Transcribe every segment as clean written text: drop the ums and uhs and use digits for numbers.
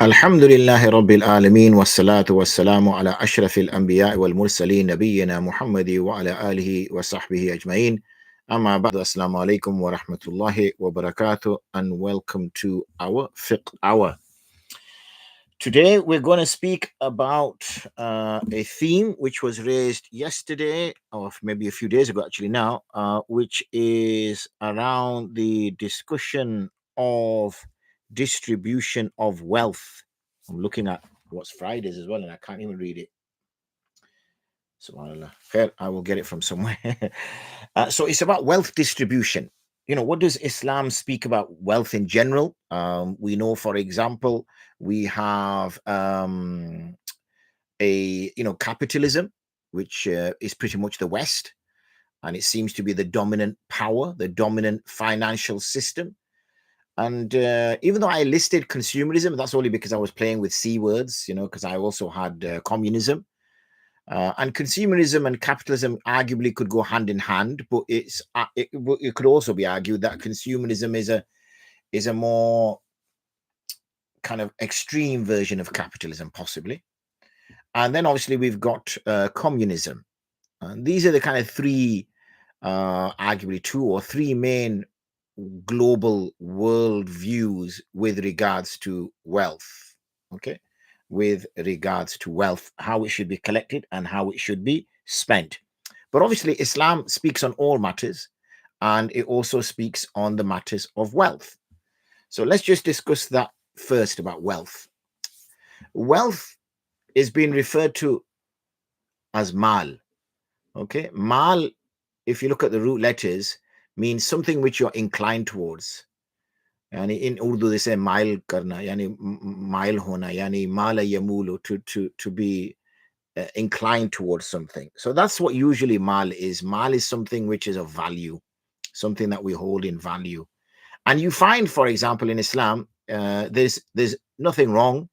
Alhamdulillahi Rabbil Alameen wassalatu wassalamu ala ashrafil anbiya wal mursaleen nabiyyina Muhammadi wa ala alihi wa sahbihi ajma'in. Amma ba'du, assalamu alaikum wa rahmatullahi wa barakatuh, and welcome to our FiqHour. Today we're going to speak about a theme which was raised yesterday, or maybe a few days ago actually now, which is around the discussion of distribution of wealth. I'm looking at what's Fridays as well, and I can't even read it. SubhanAllah. I will get it from somewhere. So it's about wealth distribution. What does Islam speak about wealth in general? We know, for example, we have capitalism, which is pretty much the West, and it seems to be the dominant power, the dominant financial system. And even though I listed consumerism, that's only because I was playing with C words, because I also had communism. And consumerism and capitalism arguably could go hand in hand, but it could also be argued that consumerism is a more kind of extreme version of capitalism, possibly. And then obviously we've got communism. And these are the kind of three, arguably two or three main global world views with regards to wealth. Okay. With regards to wealth, how it should be collected and how it should be spent. But obviously, Islam speaks on all matters, and it also speaks on the matters of wealth. So let's just discuss that first about wealth. Wealth is being referred to as mal. Okay, mal, if you look at the root letters, means something which you're inclined towards. And in Urdu they say mail karna, yani mail hona, yani mala yamulu, to be inclined towards something. So that's what usually mal is. Mal is something which is of value, something that we hold in value. And you find, for example, in Islam, there's nothing wrong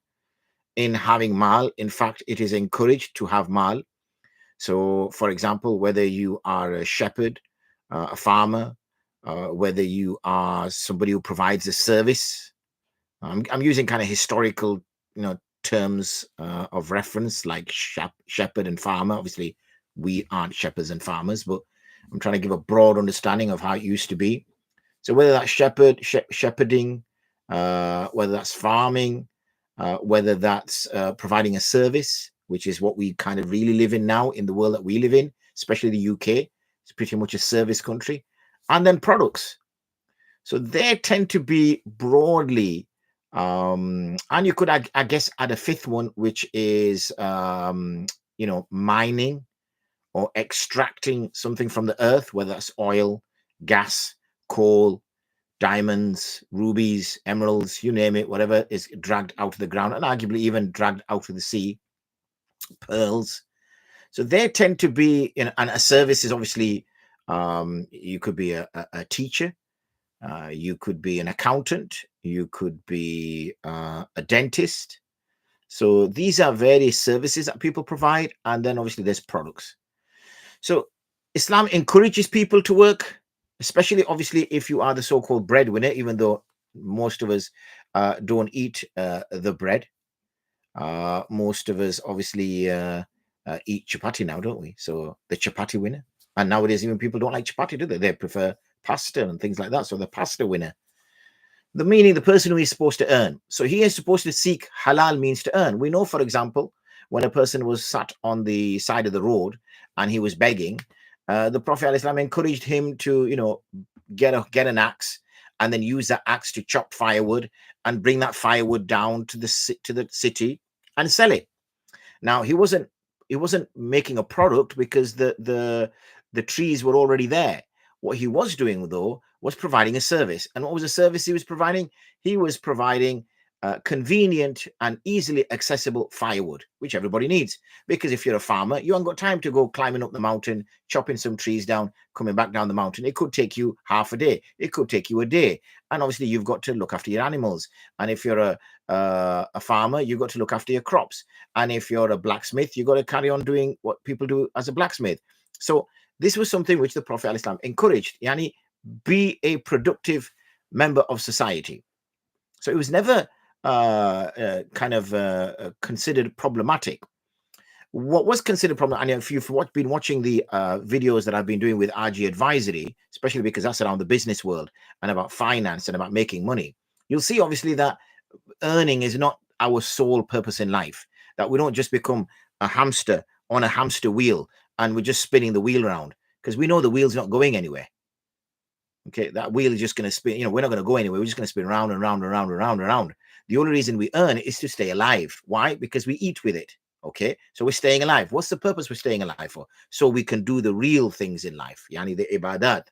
in having mal. In fact, it is encouraged to have mal. So, for example, whether you are a shepherd, a farmer, whether you are somebody who provides a service. I'm using kind of historical, terms of reference like shepherd and farmer. Obviously, we aren't shepherds and farmers, but I'm trying to give a broad understanding of how it used to be. So whether that's shepherding, whether that's farming, whether that's providing a service, which is what we kind of really live in now in the world that we live in, especially the UK. It's pretty much a service country. And then products. So they tend to be broadly, and you could, I guess, add a fifth one, which is, mining or extracting something from the earth, whether that's oil, gas, coal, diamonds, rubies, emeralds, you name it, whatever is dragged out of the ground and arguably even dragged out of the sea, pearls. So they tend to be, and a service is obviously, you could be a teacher, you could be an accountant, you could be a dentist. So these are various services that people provide, and then obviously there's products. So Islam encourages people to work, especially obviously if you are the so-called breadwinner, even though most of us don't eat the bread. Most of us obviously eat chapati now, don't we? So the chapati winner. And nowadays even people don't like chapati, do they? They prefer pasta and things like that. So the pasta winner. The meaning, the person who is supposed to earn. So he is supposed to seek halal means to earn. We know, for example, when a person was sat on the side of the road and he was begging, the Prophet ﷺ encouraged him to, get an axe and then use that axe to chop firewood and bring that firewood down to the city and sell it. Now he wasn't making a product because the trees were already there. What he was doing, though, was providing a service. And what was the service he was providing? He was providing convenient and easily accessible firewood, which everybody needs. Because if you're a farmer, you haven't got time to go climbing up the mountain, chopping some trees down, coming back down the mountain. It could take you half a day. It could take you a day. And obviously, you've got to look after your animals. And if you're a farmer, you've got to look after your crops. And if you're a blacksmith, you've got to carry on doing what people do as a blacksmith. So this was something which the Prophet ﷺ encouraged. Yani, be a productive member of society. So it was never considered problematic. What was considered problem, and if you've been watching the videos that I've been doing with RG Advisory, especially because that's around the business world and about finance and about making money, you'll see obviously that earning is not our sole purpose in life, that we don't just become a hamster on a hamster wheel and we're just spinning the wheel around, because we know the wheel's not going anywhere. Okay, that wheel is just going to spin. We're not going to go anywhere. We're just going to spin round and round and round and round and round. The only reason we earn is to stay alive. Why? Because we eat with it. Okay, so we're staying alive. What's the purpose we're staying alive for? So we can do the real things in life. Yani the ibadat,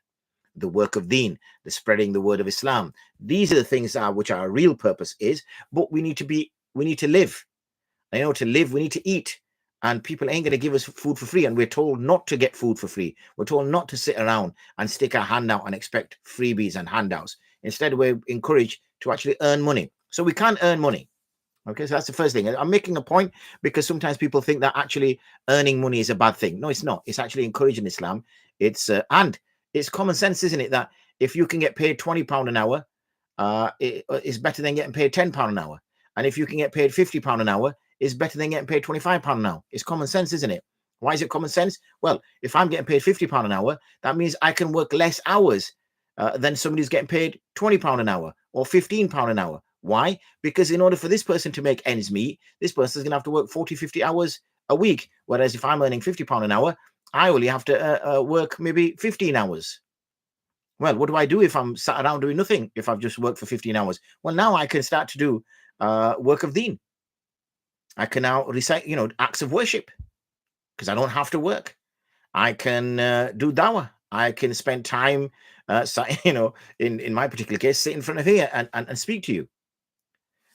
the work of deen, the spreading the word of Islam. These are the things which our real purpose is. But we need to live. And to live, we need to eat. And people ain't going to give us food for free. And we're told not to get food for free. We're told not to sit around and stick our hand out and expect freebies and handouts. Instead, we're encouraged to actually earn money. So we can't earn money. Okay, so that's the first thing. I'm making a point because sometimes people think that actually earning money is a bad thing. No, it's not. It's actually encouraging Islam. And it's common sense, isn't it, that if you can get paid £20 an hour, it's better than getting paid £10 an hour. And if you can get paid £50 an hour, it's better than getting paid £25 an hour. It's common sense, isn't it? Why is it common sense? Well, if I'm getting paid £50 an hour, that means I can work less hours than somebody who's getting paid £20 an hour or £15 an hour. Why? Because in order for this person to make ends meet, this person is going to have to work 40, 50 hours a week. Whereas if I'm earning £50 an hour, I only have to work maybe 15 hours. Well, what do I do if I'm sat around doing nothing? If I've just worked for 15 hours? Well, now I can start to do work of deen. I can now recite, acts of worship because I don't have to work. I can do dawah. I can spend time, in my particular case, sit in front of here and speak to you.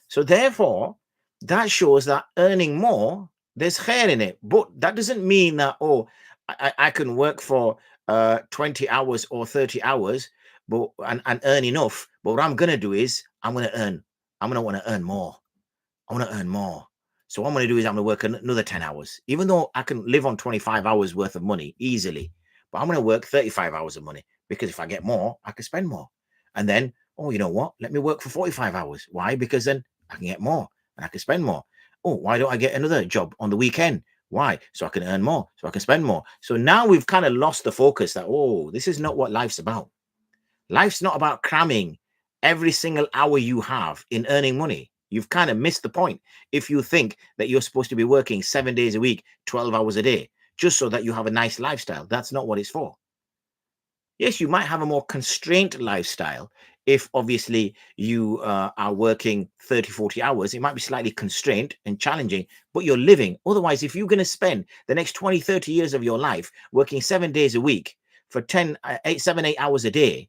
So therefore, that shows that earning more, there's khair in it. But that doesn't mean that, I can work for 20 hours or 30 hours and earn enough. But what I'm going to do is I'm going to want to earn more. I want to earn more. So what I'm going to do is I'm going to work another 10 hours, even though I can live on 25 hours worth of money easily. But I'm going to work 35 hours of money because if I get more, I can spend more. And then, you know what? Let me work for 45 hours. Why? Because then I can get more and I can spend more. Why don't I get another job on the weekend? Why? So I can earn more, so I can spend more. So now we've kind of lost the focus that, this is not what life's about. Life's not about cramming every single hour you have in earning money. You've kind of missed the point if you think that you're supposed to be working 7 days a week, 12 hours a day, just so that you have a nice lifestyle. That's not what it's for. Yes, you might have a more constrained lifestyle. If obviously you are working 30, 40 hours, it might be slightly constrained and challenging, but you're living. Otherwise, if you're going to spend the next 20, 30 years of your life working 7 days a week for 7, 8 hours a day,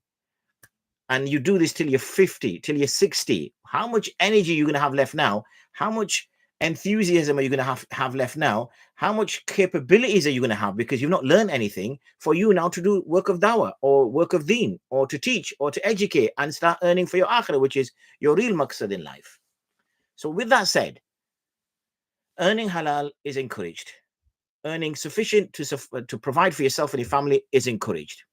and you do this till you're 50, till you're 60, how much energy are you going to have left now? How much enthusiasm are you going to have left now? How much capabilities are you going to have because you've not learned anything for you now to do work of dawah or work of deen or to teach or to educate and start earning for your akhirah, which is your real maqsad in life. So with that said, earning halal is encouraged. Earning sufficient to provide for yourself and your family is encouraged.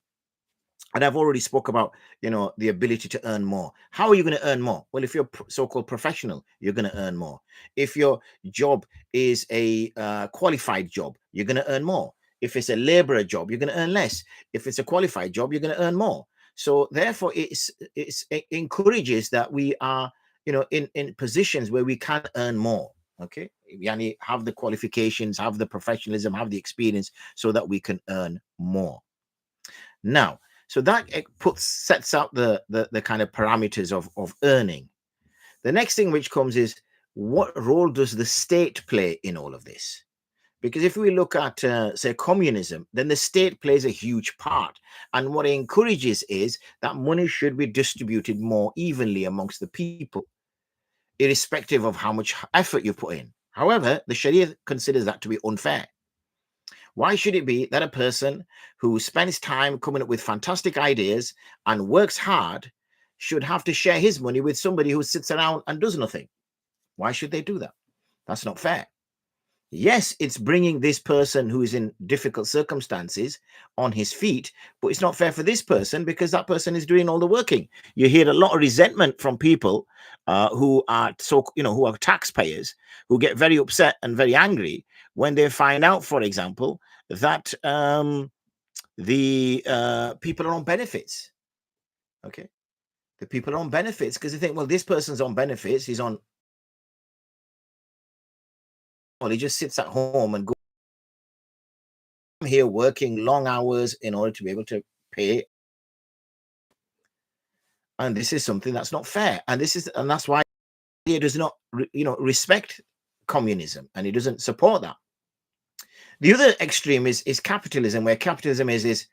And I've already spoke about, the ability to earn more. How are you going to earn more? Well, if you're so-called professional, you're going to earn more. If your job is a qualified job, you're going to earn more. If it's a laborer job, you're going to earn less. If it's a qualified job, you're going to earn more. So therefore, it encourages that we are, in positions where we can earn more. Okay, yani have the qualifications, have the professionalism, have the experience, so that we can earn more. Now, so that sets out the kind of parameters of earning. The next thing which comes is, what role does the state play in all of this? Because if we look at, say, communism, then the state plays a huge part. And what it encourages is that money should be distributed more evenly amongst the people, irrespective of how much effort you put in. However, the Sharia considers that to be unfair. Why should it be that a person who spends time coming up with fantastic ideas and works hard should have to share his money with somebody who sits around and does nothing? Why should they do that? That's not fair. Yes, it's bringing this person who is in difficult circumstances on his feet, but it's not fair for this person because that person is doing all the working. You hear a lot of resentment from people who are who are taxpayers, who get very upset and very angry when they find out, for example, that the people are on benefits. Okay, the people are on benefits because they think, well, this person's on benefits. He's on. Well, he just sits at home and goes here working long hours in order to be able to pay. And this is something that's not fair. And that's why he does not respect communism, and he doesn't support that. The other extreme is capitalism, where capitalism is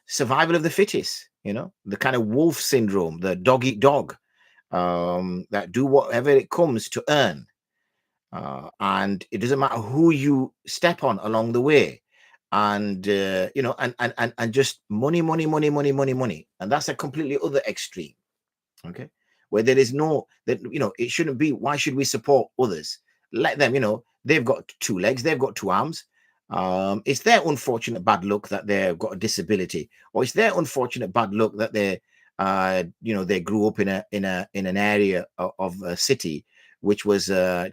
survival of the fittest, the kind of wolf syndrome, the dog eat dog, that do whatever it comes to earn. And it doesn't matter who you step on along the way. And and just money, and that's a completely other extreme. Okay, where there is no that it shouldn't be. Why should we support others? Let them, they've got two legs, they've got two arms. It's their unfortunate bad luck that they've got a disability, or it's their unfortunate bad luck that they grew up in an area of a city which was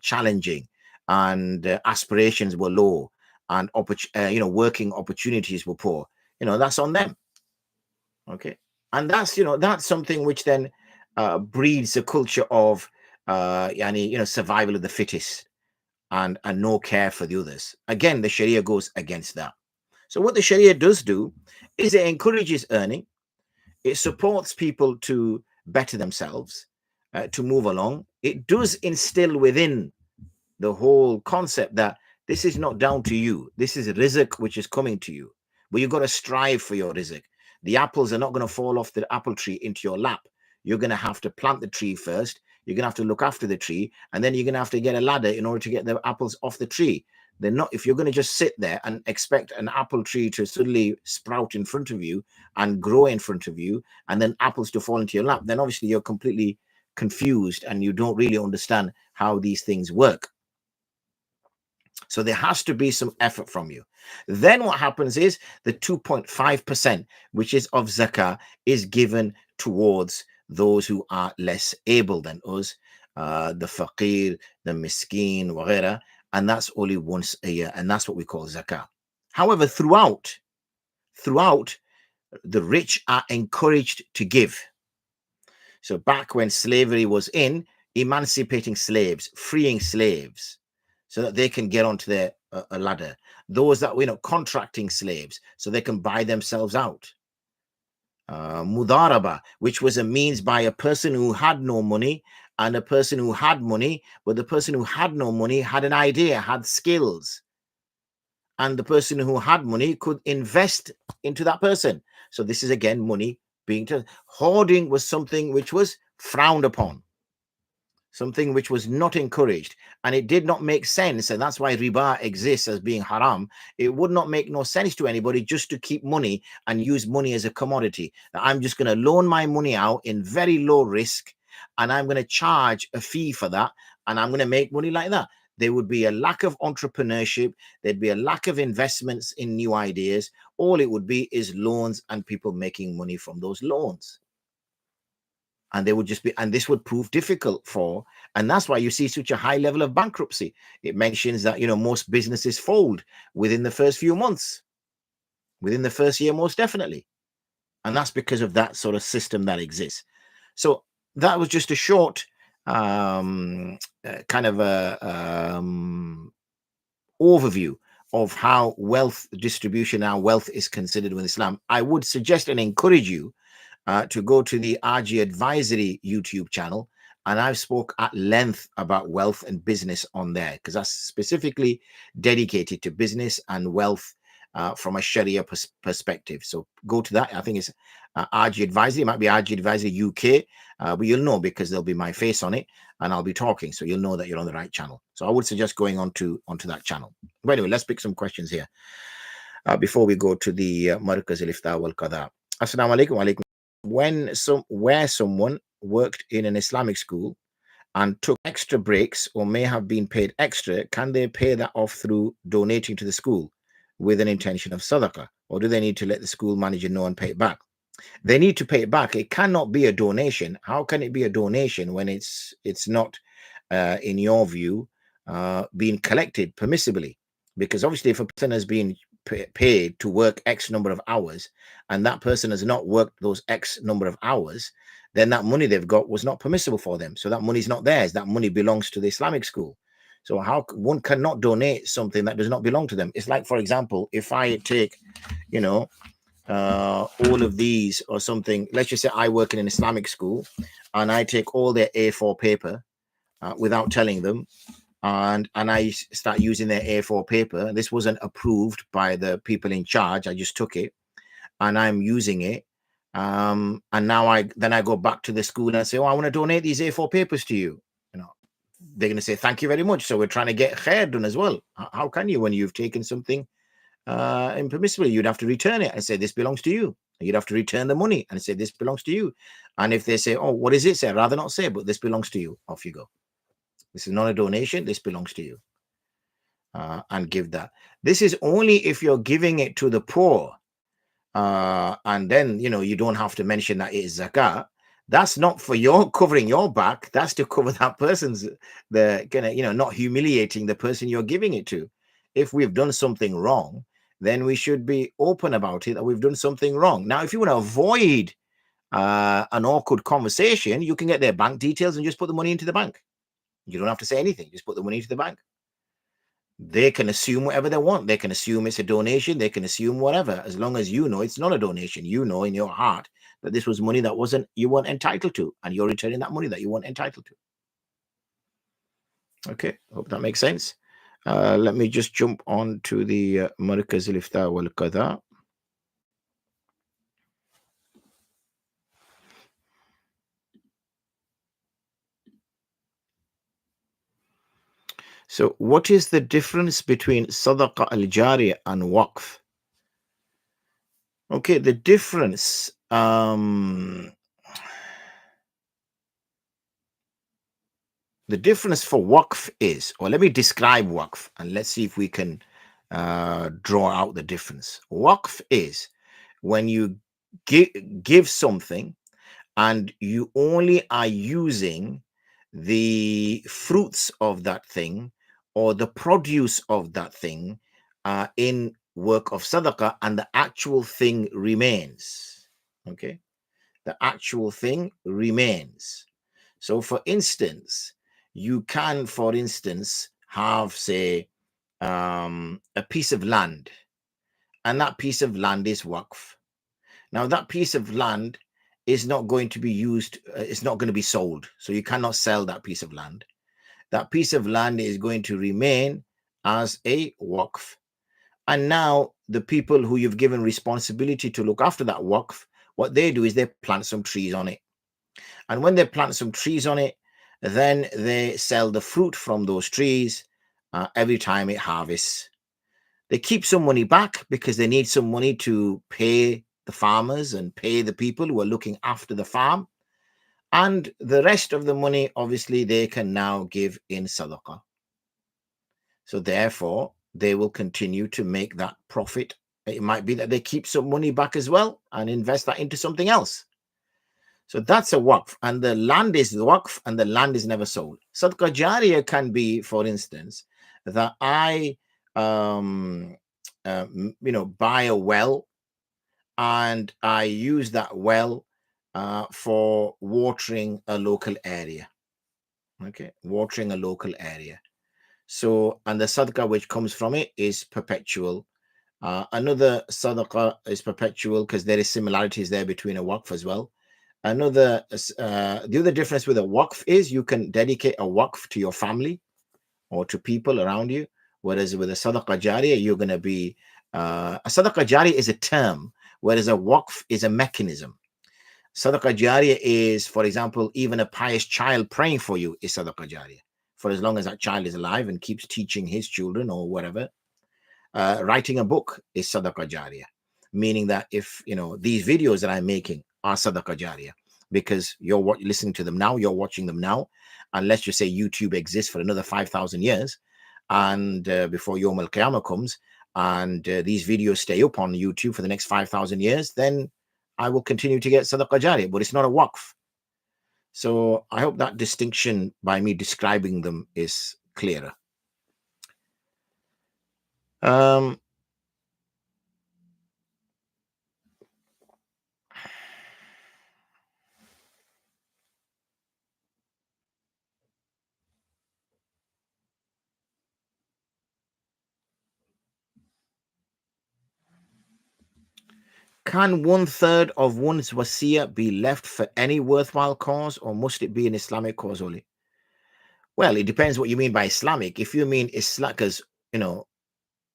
challenging, and aspirations were low, and working opportunities were poor. That's on them. Okay, and that's something which then breeds a culture of survival of the fittest, and no care for the others. Again, the Sharia goes against that. So what the Sharia does do is it encourages earning. It supports people to better themselves, to move along. It does instill within the whole concept that this is not down to you. This is rizq which is coming to you, but you've got to strive for your rizq. The apples are not going to fall off the apple tree into your lap. You're going to have to plant the tree first. You're going to have to look after the tree, and then you're going to have to get a ladder in order to get the apples off the tree. They're not. If you're going to just sit there and expect an apple tree to suddenly sprout in front of you and grow in front of you, and then apples to fall into your lap, then obviously you're completely confused and you don't really understand how these things work. So there has to be some effort from you. Then what happens is the 2.5%, which is of zakah, is given towards those who are less able than us, the faqir, the miskin, whatever, and that's only once a year, and that's what we call zakah. However, throughout, the rich are encouraged to give. So back when slavery was in, emancipating slaves, freeing slaves, so that they can get onto their a ladder. Those that contracting slaves, so they can buy themselves out. Mudaraba, which was a means by a person who had no money and a person who had money, but the person who had no money had an idea, had skills, and the person who had money could invest into that person. So this is again money being hoarding was something which was frowned upon, something which was not encouraged, and it did not make sense. And that's why riba exists as being haram. It would not make no sense to anybody just to keep money and use money as a commodity. I'm just going to loan my money out in very low risk, and I'm going to charge a fee for that, and I'm going to make money like that. There would be a lack of entrepreneurship. There'd be a lack of investments in new ideas. All it would be is loans and people making money from those loans. And they would just be, and this would prove difficult and that's why you see such a high level of bankruptcy. It mentions that, most businesses fold within the first few months, within the first year, most definitely. And that's because of that sort of system that exists. So that was just a short kind of a overview of how wealth distribution, how wealth is considered with Islam. I would suggest and encourage you to go to the RG Advisory YouTube channel, and I've spoke at length about wealth and business on there, because that's specifically dedicated to business and wealth from a Sharia perspective. So go to that. I think it's RG Advisory. It might be RG Advisory UK, but you'll know because there'll be my face on it, and I'll be talking, so you'll know that you're on the right channel. So I would suggest going onto that channel. But anyway, let's pick some questions here before we go to the Markaz al-Ifta wal Qada. Assalamu alaikum. Where someone worked in an Islamic school and took extra breaks or may have been paid extra, can they pay that off through donating to the school with an intention of sadaqah? Or do they need to let the school manager know and pay it back? They need to pay it back. It cannot be a donation. How can it be a donation when it's not, in your view, being collected permissibly? Because obviously, if a person has been paid to work X number of hours and that person has not worked those X number of hours, then that money they've got was not permissible for them. So that money is not theirs. That money belongs to the Islamic school. So how one cannot donate something that does not belong to them? It's like, for example, if I take, all of these or something, let's just say I work in an Islamic school and I take all their A4 paper without telling them, and I start using their A4 paper. This wasn't approved by the people in charge. I just took it and I'm using it. And now I go back to the school and I say, oh, I want to donate these A4 papers to you. They're going to say, thank you very much. So we're trying to get khair done as well. How can you, when you've taken something impermissibly? You'd have to return it and say, this belongs to you. You'd have to return the money and say, this belongs to you. And if they say, oh, what is it? Say, I'd rather not say, but this belongs to you. Off you go. This is not a donation. This belongs to you. And give that. This is only if you're giving it to the poor. And then, you don't have to mention that it is zakat. That's not for your covering your back. That's to cover that person's, not humiliating the person you're giving it to. If we've done something wrong, then we should be open about it, that we've done something wrong. Now, if you want to avoid an awkward conversation, you can get their bank details and just put the money into the bank. You don't have to say anything. Just put the money into the bank. They can assume whatever they want. They can assume it's a donation. They can assume whatever, as long as you know it's not a donation. You know in your heart that this was money that you weren't entitled to, and you're returning that money that you weren't entitled to. Okay, hope that makes sense. Let me just jump on to the Markaz al-Ifta wal-Qadha. So what is the difference between Sadaqah al-Jariyah and Waqf? Okay, the difference, the difference for Waqf is, or let me describe Waqf and let's see if we can draw out the difference. Waqf is when you give something and you only are using the fruits of that thing or the produce of that thing in work of sadaqah, and the actual thing remains. Okay, the actual thing remains. So for instance, you can, for instance, have, say, a piece of land, and that piece of land is waqf. Now that piece of land is not going to be used, it's not going to be sold. So you cannot sell that piece of land. That piece of land is going to remain as a waqf. And now the people who you've given responsibility to look after that waqf, what they do is they plant some trees on it. And when they plant some trees on it, then they sell the fruit from those trees every time it harvests. They keep some money back because they need some money to pay the farmers and pay the people who are looking after the farm. And the rest of the money, obviously, they can now give in sadaqah. So therefore, they will continue to make that profit. It might be that they keep some money back as well and invest that into something else. So that's a waqf, and the land is the waqf, and the land is never sold. Sadaqah Jariyah can be, for instance, that I buy a well and I use that well for watering a local area. Okay, watering a local area. So, and the sadaqah which comes from it is perpetual. Another sadaqah is perpetual because there is similarities there between a waqf as well. The other difference with a waqf is you can dedicate a waqf to your family or to people around you, whereas with a sadaqah jariyah, you're going to be, a sadaqah jariyah is a term, whereas a waqf is a mechanism. Sadaqah jariyah is, for example, even a pious child praying for you is sadaqah jariyah, for as long as that child is alive and keeps teaching his children or whatever. Writing a book is sadaqah jariyah, meaning that if, these videos that I'm making are sadaqah jariyah. because you're listening to them now, you're watching them now, and let's just say YouTube exists for another 5,000 years, and before Yawm al-Qiyamah comes, and these videos stay up on YouTube for the next 5,000 years, then I will continue to get Sadaqah Jariyah, but it's not a Waqf. So I hope that distinction by me describing them is clearer. Can 1/3 of one's Waseeyah be left for any worthwhile cause, or must it be an Islamic cause only? Well, it depends what you mean by Islamic. If you mean Islam, because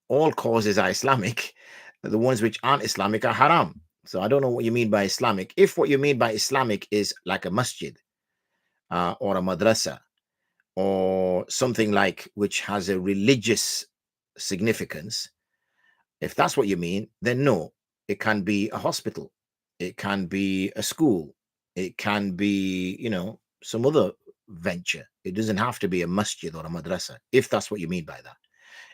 all causes are Islamic, the ones which aren't Islamic are haram. So I don't know what you mean by Islamic. If what you mean by Islamic is like a masjid or a madrasa or something like which has a religious significance, if that's what you mean, then no, it can be a hospital, it can be a school, it can be, some other venture. It doesn't have to be a masjid or a madrasa, if that's what you mean by that.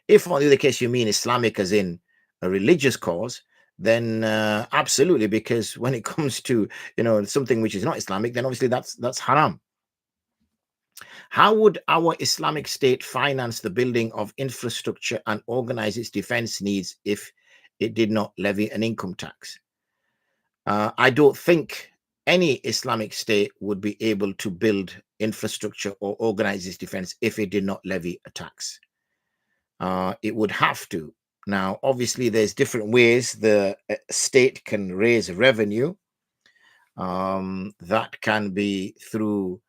If on the other case you mean Islamic as in a religious cause, then absolutely, because when it comes to something which is not Islamic, then obviously that's haram. How would our Islamic State finance the building of infrastructure and organize its defense needs if it did not levy an income tax? I don't think any Islamic State would be able to build infrastructure or organize its defense if it did not levy a tax. It would have to. Now, obviously, there's different ways the state can raise revenue. That can be through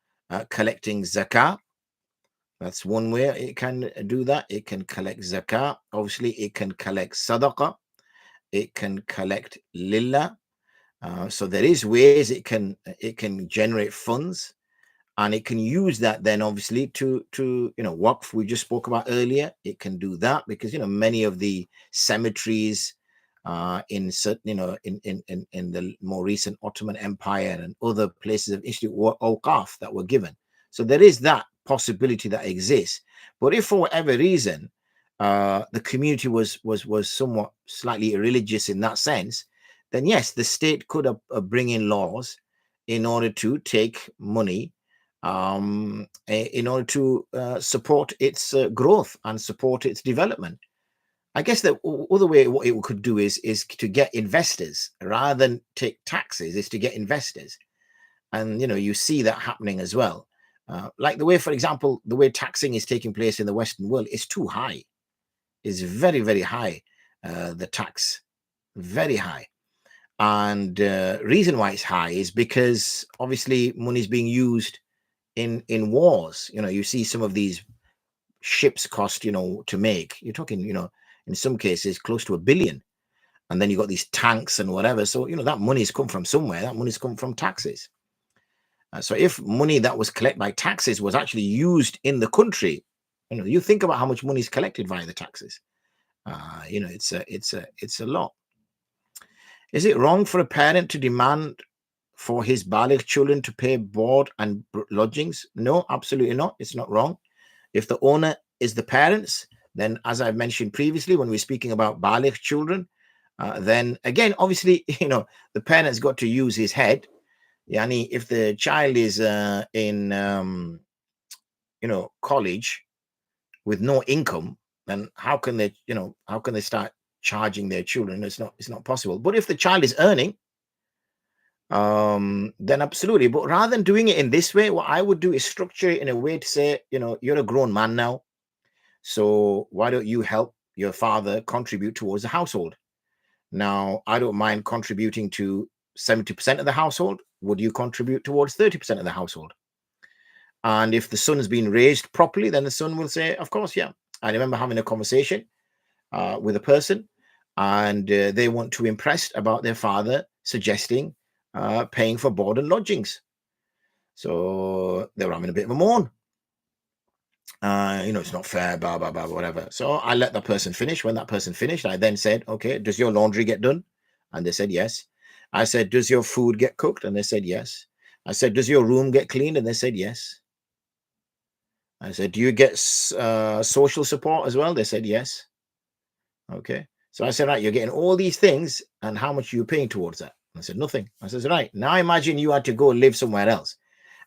collecting zakat. That's one way it can do that. It can collect zakat. Obviously, it can collect sadaqah. It can collect lillah. So there is ways it can generate funds, and it can use that then obviously to Waqf we just spoke about earlier. It can do that because many of the cemeteries in certain in the more recent Ottoman Empire and other places of Institute were awqaf that were given. So there is that possibility that exists. But if for whatever reason the community was somewhat slightly religious in that sense, then yes, the state could bring in laws in order to take money in order to support its growth and support its development. I guess the other way what it could do is to get investors rather than take taxes, is to get investors. And you see that happening as well. Like the way, for example, the way taxing is taking place in the Western world is too high. It's very, very high. The tax, very high. And reason why it's high is because obviously money is being used in wars. You see some of these ships cost, to make. You're talking, in some cases close to $1 billion. And then you got these tanks and whatever. So, that money's come from somewhere. That money's come from taxes. So if money that was collected by taxes was actually used in the country, you think about how much money is collected via the taxes. It's a lot. Is it wrong for a parent to demand for his baligh children to pay board and lodgings? No, absolutely not. It's not wrong. If the owner is the parents, then as I've mentioned previously, when we're speaking about baligh children, then again, obviously, the parent's got to use his head. Yani, if the child is in, college with no income, then how can they start charging their children? It's not possible. But if the child is earning, then absolutely. But rather than doing it in this way, what I would do is structure it in a way to say, you're a grown man now, so why don't you help your father contribute towards the household? Now, I don't mind contributing to 70% of the household. Would you contribute towards 30% of the household? And if the son has been raised properly, then the son will say, of course, yeah. I remember having a conversation with a person, and they want to impress about their father suggesting paying for board and lodgings. So they were having a bit of a moan. It's not fair, blah, blah, blah, whatever. So I let that person finish. When that person finished, I then said, okay, does your laundry get done? And they said, yes. I said, does your food get cooked? And they said, yes. I said, does your room get cleaned? And they said, yes. I said, do you get social support as well? They said, yes. Okay. So I said, right, you're getting all these things, and how much are you paying towards that? I said, nothing. I said, right, now imagine you had to go live somewhere else,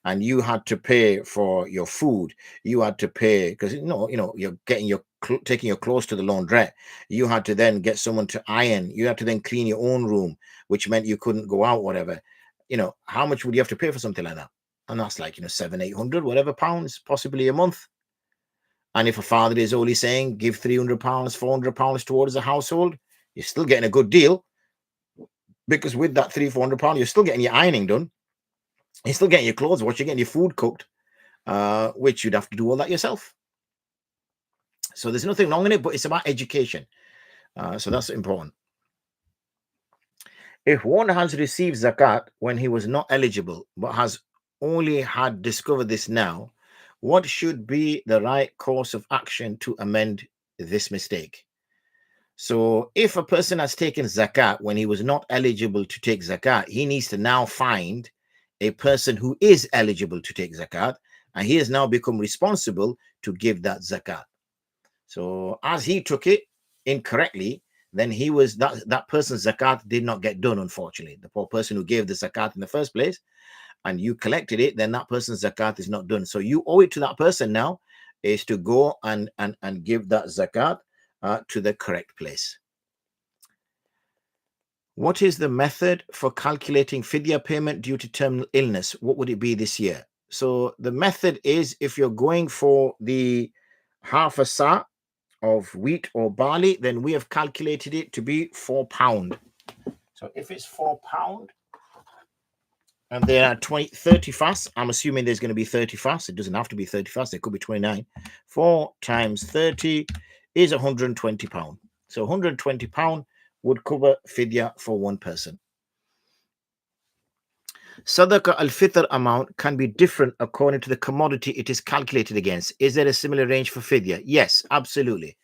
and you had to pay for your food. You had to pay because you're getting taking your clothes to the laundrette. You had to then get someone to iron. You had to then clean your own room, which meant you couldn't go out, whatever. How much would you have to pay for something like that? And that's like 700-800 whatever pounds, possibly a month. And if a father is only saying give £300, £400 towards a household, you're still getting a good deal, because with that £300-400, you're still getting your ironing done. You're still getting your clothes washed, you're getting your food cooked, which you'd have to do all that yourself. So there's nothing wrong in it, but it's about education. So that's important. If one has received zakat when he was not eligible, but has only had discovered this now, what should be the right course of action to amend this mistake? So if a person has taken zakat when he was not eligible to take zakat, he needs to now find a person who is eligible to take zakat, and he has now become responsible to give that zakat. So as he took it incorrectly, then that person's zakat did not get done, unfortunately. The poor person who gave the zakat in the first place, and you collected it, then that person's zakat is not done. So you owe it to that person now is to go and give that zakat to the correct place. What is the method for calculating fidya payment due to terminal illness? What would it be this year? So the method is, if you're going for the half a sa of wheat or barley, then we have calculated it to be £4. So if it's £4 and there are 30 fasts, I'm assuming there's going to be 30 fasts. It doesn't have to be 30 fasts. It could be 29. 4 times 30 is £120. So £120 would cover fidya for one person. Sadakah al-fitr amount can be different according to the commodity it is calculated against. Is there a similar range for fidya? Yes, absolutely.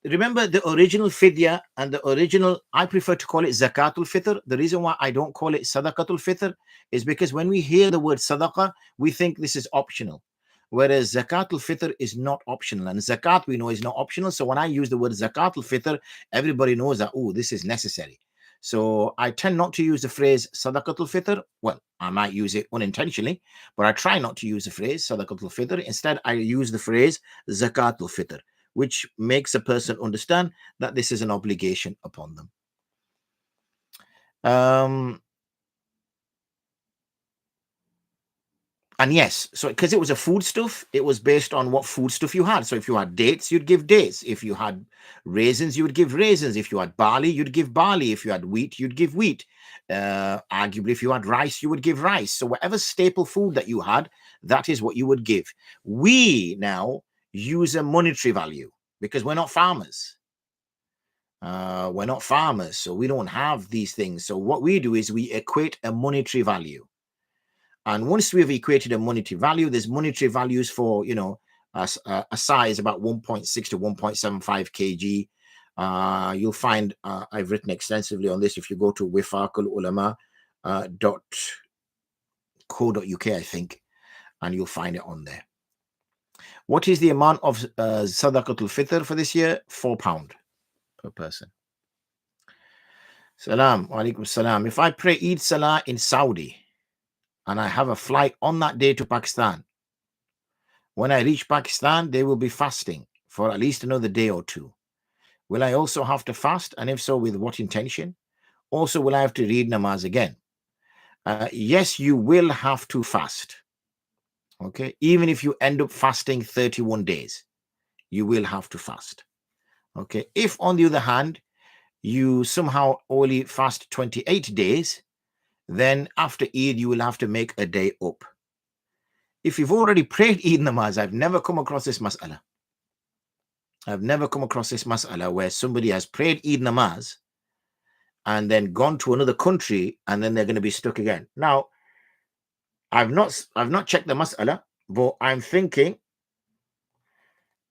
Remember the original fidya and the original, I prefer to call it zakatul fitr. The reason why I don't call it sadaqatul fitr is because when we hear the word sadaqah, we think this is optional. Whereas zakatul fitr is not optional, and zakat we know is not optional. So when I use the word zakatul fitr, everybody knows that, oh, this is necessary. So I tend not to use the phrase sadaqatul fitr. Well, I might use it unintentionally, but I try not to use the phrase sadaqatul fitr. Instead, I use the phrase zakatul fitr, which makes a person understand that this is an obligation upon them. And yes, so because it was a foodstuff, it was based on what foodstuff you had. So if you had dates, you'd give dates. If you had raisins, you would give raisins. If you had barley, you'd give barley. If you had wheat, you'd give wheat. Arguably, if you had rice, you would give rice. So whatever staple food that you had, that is what you would give. We now use a monetary value because we're not farmers. We're not farmers, so we don't have these things. So what we do is we equate a monetary value. And once we've equated a monetary value, there's monetary values for, a size about 1.6 to 1.75 kg. You'll find I've written extensively on this if you go to wifaqululama.co.uk, I think, and you'll find it on there. What is the amount of sadaqatul fitr for this year? £4 per person. Salam, alaikum salam. If I pray Eid Salah in Saudi and I have a flight on that day to Pakistan, when I reach Pakistan, they will be fasting for at least another day or two. Will I also have to fast? And if so, with what intention? Also, will I have to read namaz again? Yes, you will have to fast. Okay, even if you end up fasting 31 days, you will have to fast. Okay, if on the other hand, you somehow only fast 28 days, then after Eid, you will have to make a day up. If you've already prayed Eid namaz, I've never come across this mas'ala. I've never come across this mas'ala where somebody has prayed Eid namaz and then gone to another country and then they're going to be stuck again. Now, I've not checked the mas'ala, but I'm thinking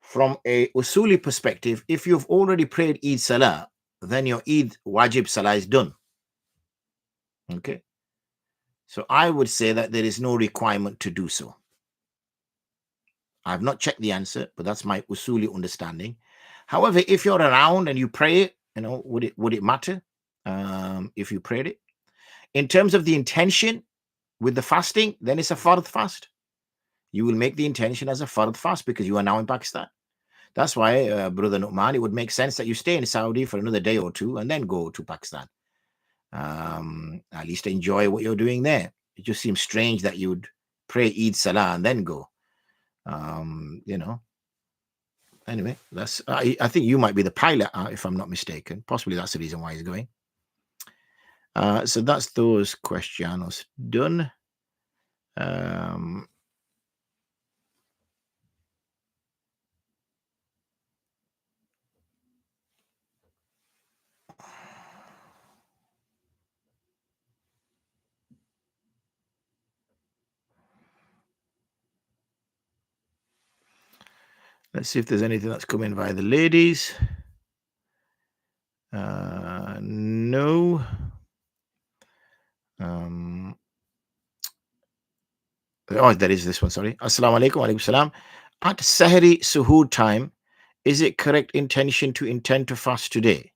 from a usuli perspective, if you've already prayed Eid Salah, then your Eid wajib Salah is done. Okay. So I would say that there is no requirement to do so. I've not checked the answer, but that's my usuli understanding. However, if you're around and you pray it, would it matter if you prayed it? In terms of the intention with the fasting, then it's a fard fast. You will make the intention as a fard fast because you are now in Pakistan. That's why, Brother Nu'man, it would make sense that you stay in Saudi for another day or two and then go to Pakistan. At least enjoy what you're doing there. It just seems strange that you would pray Eid Salah and then go. Anyway, that's I think you might be the pilot, if I'm not mistaken. Possibly that's the reason why he's going. So that's those questions done. Let's see if there's anything that's coming via the ladies. No. There is this one, sorry. Assalamu alaikum wa alaikum salam. At Sahri Suhood time, is it correct intention to intend to fast today?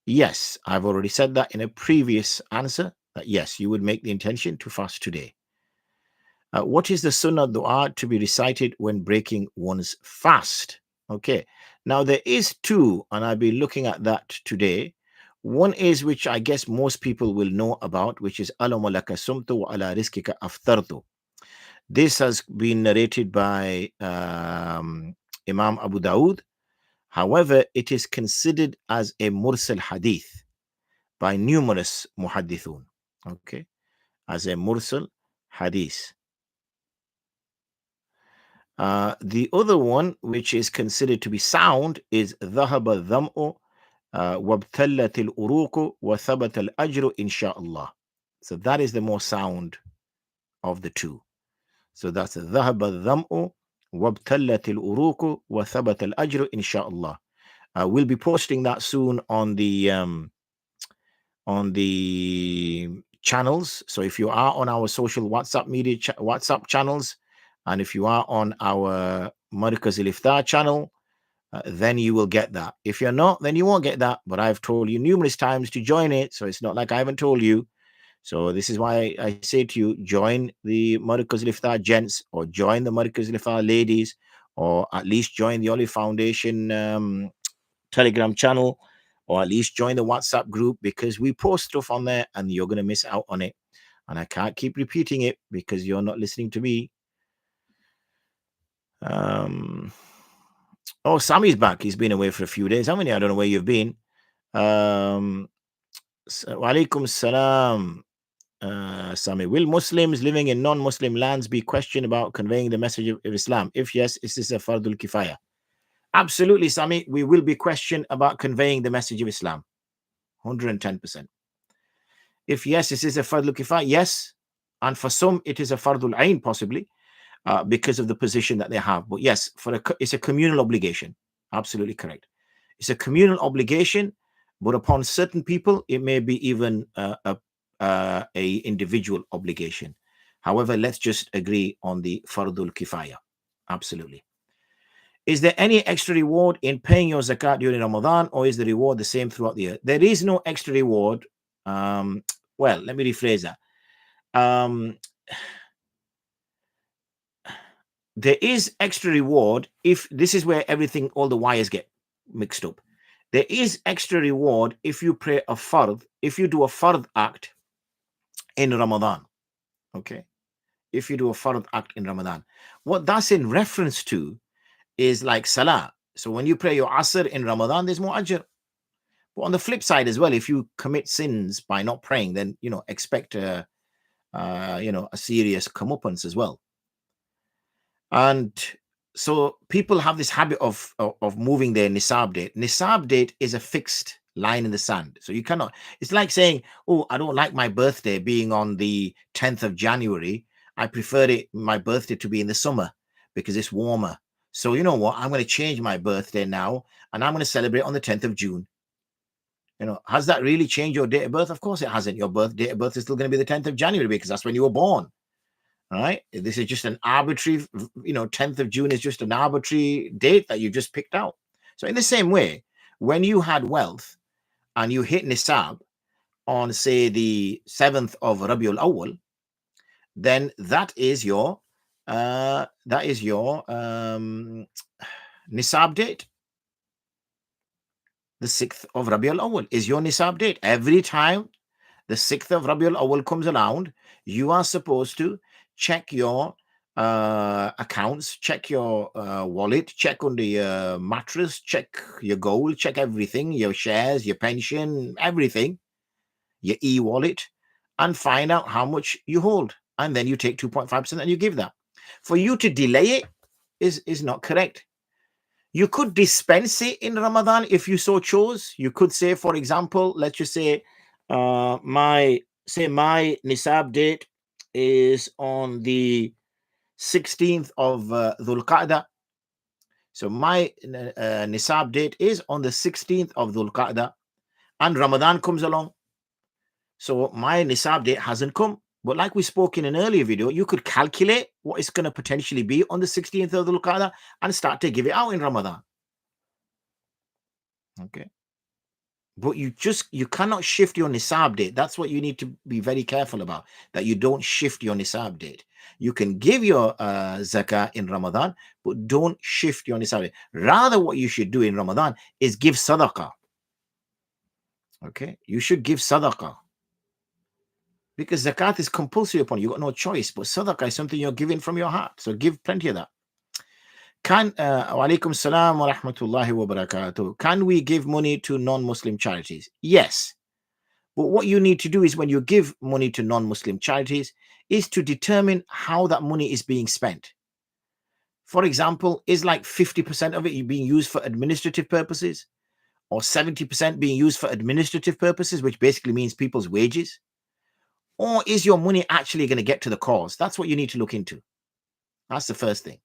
Yes, I've already said that in a previous answer, that yes, you would make the intention to fast today. What is the Sunnah dua to be recited when breaking one's fast? Okay, now there is two, and I'll be looking at that today. One is, which I guess most people will know about, which is Alamu laka sumtu wa ala rizkika aftartu. This has been narrated by Imam Abu Dawood. However, it is considered as a mursal hadith by numerous muhaddithun. Okay, as a mursal hadith. The other one, which is considered to be sound, is ذهب الظمأ وابتلت الأروق وثبت الأجر إن شاء الله. So that is the more sound of the two. So that's ذهب الظمأ وابتلت الأروق وثبت الأجر إن شاء الله. We'll be posting that soon on the channels. So if you are on our social WhatsApp media WhatsApp channels, and if you are on our Markaz al-Iftar channel, then you will get that. If you're not, then you won't get that. But I've told you numerous times to join it, so it's not like I haven't told you. So this is why I say to you, join the Markaz al-Iftar gents, or join the Markaz al-Iftar ladies, or at least join the Olive Foundation Telegram channel, or at least join the WhatsApp group, because we post stuff on there and you're going to miss out on it. And I can't keep repeating it because you're not listening to me. Oh, Sammy's back. He's been away for a few days, haven't you? I don't know where you've been. Wa alaikum salam, Sammy. Will Muslims living in non-Muslim lands be questioned about conveying the message of Islam? If yes, is this a fardul kifaya? Absolutely, Sammy. We will be questioned about conveying the message of Islam. 110%. If yes, this is a fardul kifaya, yes. And for some, it is a fardul ain, possibly. Because of the position that they have. But yes, it's a communal obligation. Absolutely correct. It's a communal obligation, but upon certain people, it may be even a individual obligation. However, let's just agree on the fardul kifaya. Absolutely. Is there any extra reward in paying your zakat during Ramadan, or is the reward the same throughout the year? There is no extra reward. Well, let me rephrase that. There is extra reward if this is where all the wires get mixed up. There is extra reward if you pray a fard, if you do a fard act in Ramadan. Okay. If you do a fard act in Ramadan. What that's in reference to is like Salah. So when you pray your Asr in Ramadan, there's more ajr. But on the flip side as well, if you commit sins by not praying, then, expect a serious comeuppance as well. And so people have this habit of moving their nisab date. Nisab date is a fixed line in the sand. So you cannot, it's like saying, oh, I don't like my birthday being on the 10th of January. I prefer my birthday to be in the summer because it's warmer. So you know what? I'm going to change my birthday now and I'm going to celebrate on the 10th of June. Has that really changed your date of birth? Of course it hasn't. Your date of birth is still going to be the 10th of January because that's when you were born. Right? This is just an arbitrary, 10th of June is just an arbitrary date that you just picked out. So in the same way, when you had wealth and you hit nisab on, say, the 7th of Rabiul Awwal, then that is your nisab date. The 6th of Rabiul Awwal is your nisab date. Every time the 6th of Rabiul Awwal comes around, you are supposed to check your accounts, check your wallet, check under your mattress, check your gold, check everything, your shares, your pension, everything, your e-wallet, and find out how much you hold. And then you take 2.5% and you give that. For you to delay it is not correct. You could dispense it in Ramadan if you so chose. You could say, for example, let's just say my nisab date is on the 16th of Dhul Qa'dah. So my nisab date is on the 16th of Dhul Qa'dah, and Ramadan comes along. So my nisab date hasn't come. But like we spoke in an earlier video, you could calculate what it's going to potentially be on the 16th of Dhul Qa'dah and start to give it out in Ramadan. Okay. But you cannot shift your nisab date. That's what you need to be very careful about, that you don't shift your nisab date. You can give your zakah in Ramadan, but don't shift your nisab date. Rather, what you should do in Ramadan is give sadaqah. Okay, you should give sadaqah, because zakat is compulsory upon you. You've got no choice. But sadaqah is something you're giving from your heart. So give plenty of that. Wa alaikum salam wa rahmatullahi wa barakatuh. Can we give money to non-Muslim charities? Yes. But what you need to do is, when you give money to non-Muslim charities, is to determine how that money is being spent. For example, is like 50% of it being used for administrative purposes, or 70% being used for administrative purposes, which basically means people's wages? Or is your money actually going to get to the cause? That's what you need to look into. That's the first thing.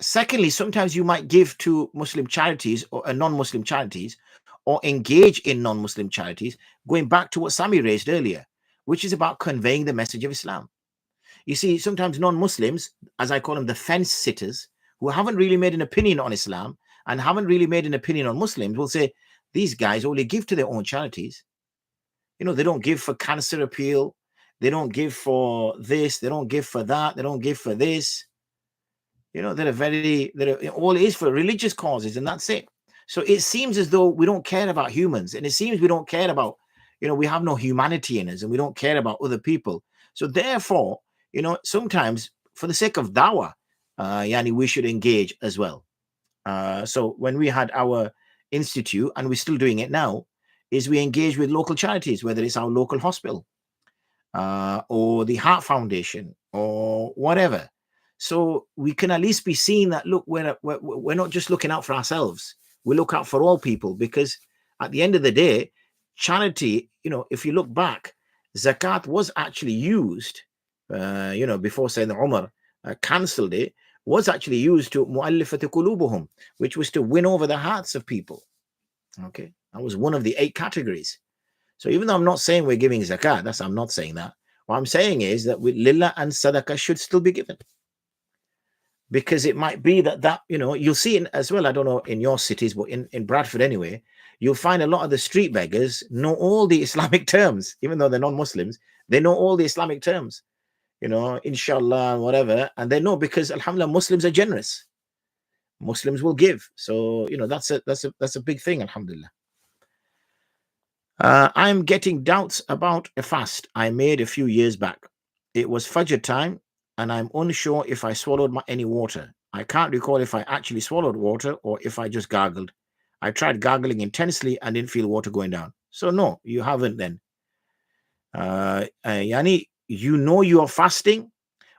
Secondly, sometimes you might give to Muslim charities or non-Muslim charities, or engage in non-Muslim charities, going back to what Sami raised earlier, which is about conveying the message of Islam. You see, sometimes non-Muslims, as I call them, the fence sitters, who haven't really made an opinion on Islam and haven't really made an opinion on Muslims, will say, these guys only give to their own charities. They don't give for cancer appeal. They don't give for this. They don't give for that. They don't give for this. All it is for religious causes, and that's it. So it seems as though we don't care about humans, and it seems we don't care about, we have no humanity in us, and we don't care about other people. So therefore, sometimes for the sake of dawah, we should engage as well. So when we had our institute, and we're still doing it now, is we engage with local charities, whether it's our local hospital, or the Heart Foundation, or whatever. So we can at least be seeing that, look, we're not just looking out for ourselves. We look out for all people, because at the end of the day, charity, if you look back, zakat was actually used, before Sayyidina Umar cancelled it, was actually used to mu'allifati qulubuhum, which was to win over the hearts of people. Okay, that was one of the 8 categories. So even though I'm not saying we're giving zakat, I'm not saying that. What I'm saying is that lillah and sadaqah should still be given. Because it might be that you'll see it as well. I don't know in your cities, but in Bradford anyway, you'll find a lot of the street beggars know all the Islamic terms, even though they're non-Muslims. They know all the Islamic terms, inshallah and whatever, and they know, because alhamdulillah, Muslims are generous. Muslims will give. So that's a big thing, alhamdulillah. I'm getting doubts about a fast I made a few years back. It was Fajr time, and I'm unsure if I swallowed any water. I can't recall if I actually swallowed water or if I just gargled. I tried gargling intensely and didn't feel water going down. So no, you haven't then. Yani, you are fasting,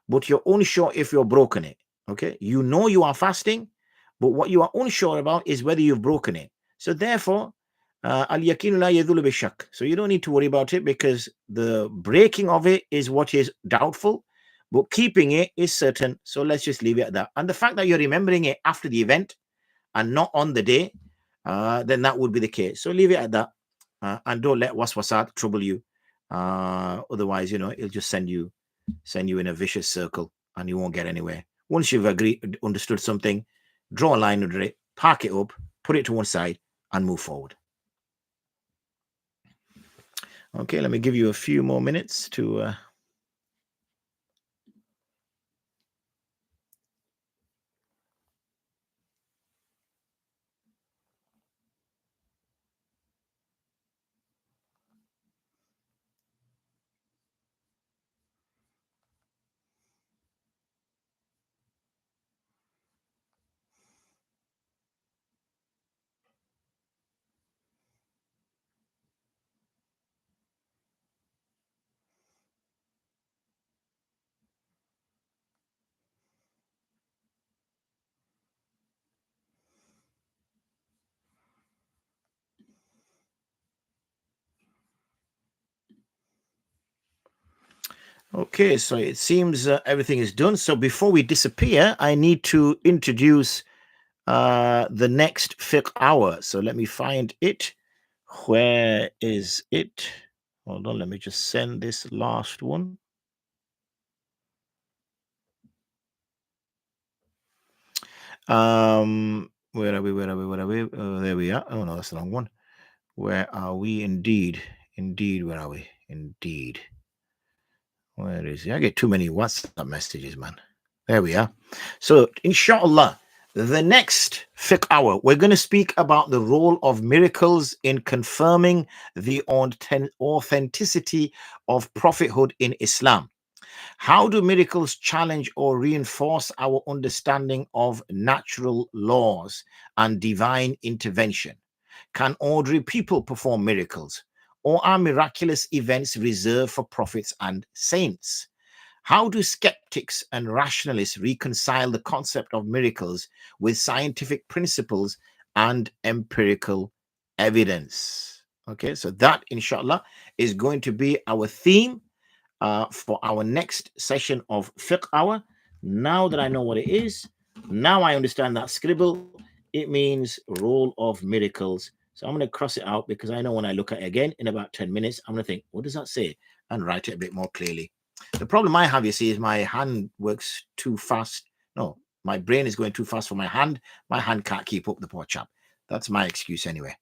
but you're unsure if you're broken it. Okay, you are fasting, but what you are unsure about is whether you've broken it. So therefore, al-yaqinu la yadhulu bi-shak. So you don't need to worry about it, because the breaking of it is what is doubtful, but keeping it is certain. So let's just leave it at that. And the fact that you're remembering it after the event and not on the day, then that would be the case. So leave it at that, and don't let waswasat trouble you. Otherwise, it'll just send you in a vicious circle, and you won't get anywhere. Once you've understood something, draw a line under it, park it up, put it to one side, and move forward. Okay, let me give you a few more minutes to. Okay, so it seems everything is done. So before we disappear, I need to introduce the next FiqHour. So let me find it. Where is it? Hold on, let me just send this last one. Where are we? Oh, there we are. Oh no, that's the wrong one. Where are we? Indeed, where are we? Indeed. Where is he? I get too many WhatsApp messages, man. There we are. So, inshallah, the next FiqHour, we're going to speak about the role of miracles in confirming the authenticity of prophethood in Islam. How do miracles challenge or reinforce our understanding of natural laws and divine intervention? Can ordinary people perform miracles, or are miraculous events reserved for prophets and saints? How do skeptics and rationalists reconcile the concept of miracles with scientific principles and empirical evidence? Okay, so that, inshallah, is going to be our theme for our next session of FiqHour. Now that I know what it is, now I understand that scribble, it means role of miracles. So I'm going to cross it out, because I know when I look at it again in about 10 minutes, I'm going to think, what does that say? And write it a bit more clearly. The problem I have, you see, is my hand works too fast. No, my brain is going too fast for my hand. My hand can't keep up, the poor chap. That's my excuse anyway.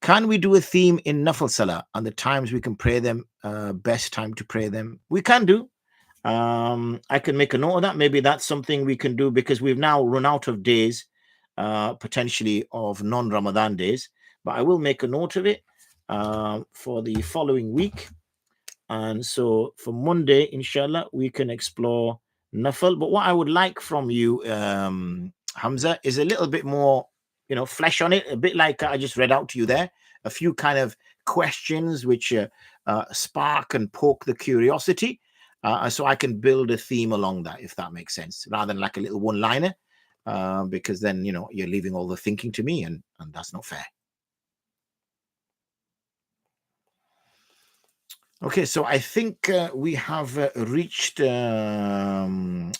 Can we do a theme in Nafl Salah and the times we can pray them, best time to pray them? We can do. I can make a note of that. Maybe that's something we can do, because we've now run out of days, potentially of non-Ramadan days. But I will make a note of it for the following week. And so for Monday, inshallah, we can explore Nafal. But what I would like from you, Hamza, is a little bit more, flesh on it, a bit like I just read out to you there, a few kind of questions which spark and poke the curiosity. So I can build a theme along that, if that makes sense, rather than like a little one-liner, because then, you're leaving all the thinking to me, and that's not fair. Okay, so I think we have reached the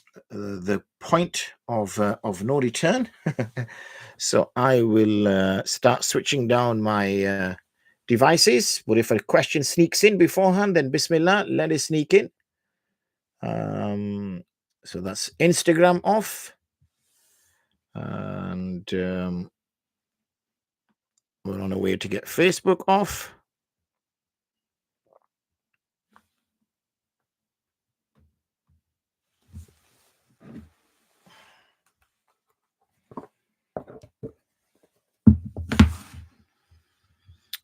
point of no return. So I will start switching down my devices. But if a question sneaks in beforehand, then Bismillah, let it sneak in. So that's Instagram off, and we're on our way to get Facebook off.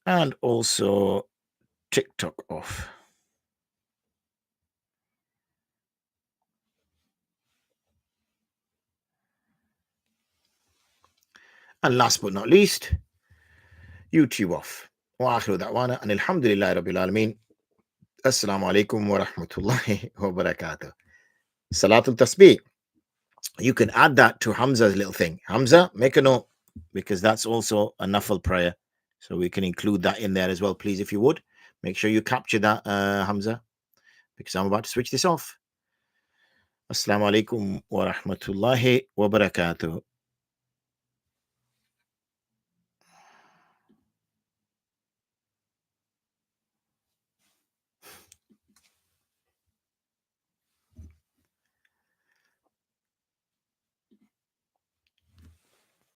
And also TikTok off. And last but not least, YouTube off. وآخر دعوانا أن الحمد لله رب العالمين. السلام عليكم ورحمة الله وبركاته. Salatul Tasbih. You can add that to Hamza's little thing. Hamza, make a note, because that's also a Nafal prayer. So we can include that in there as well, please, if you would. Make sure you capture that, Hamza, because I'm about to switch this off. Assalamu alaikum wa rahmatullahi wa barakatuh.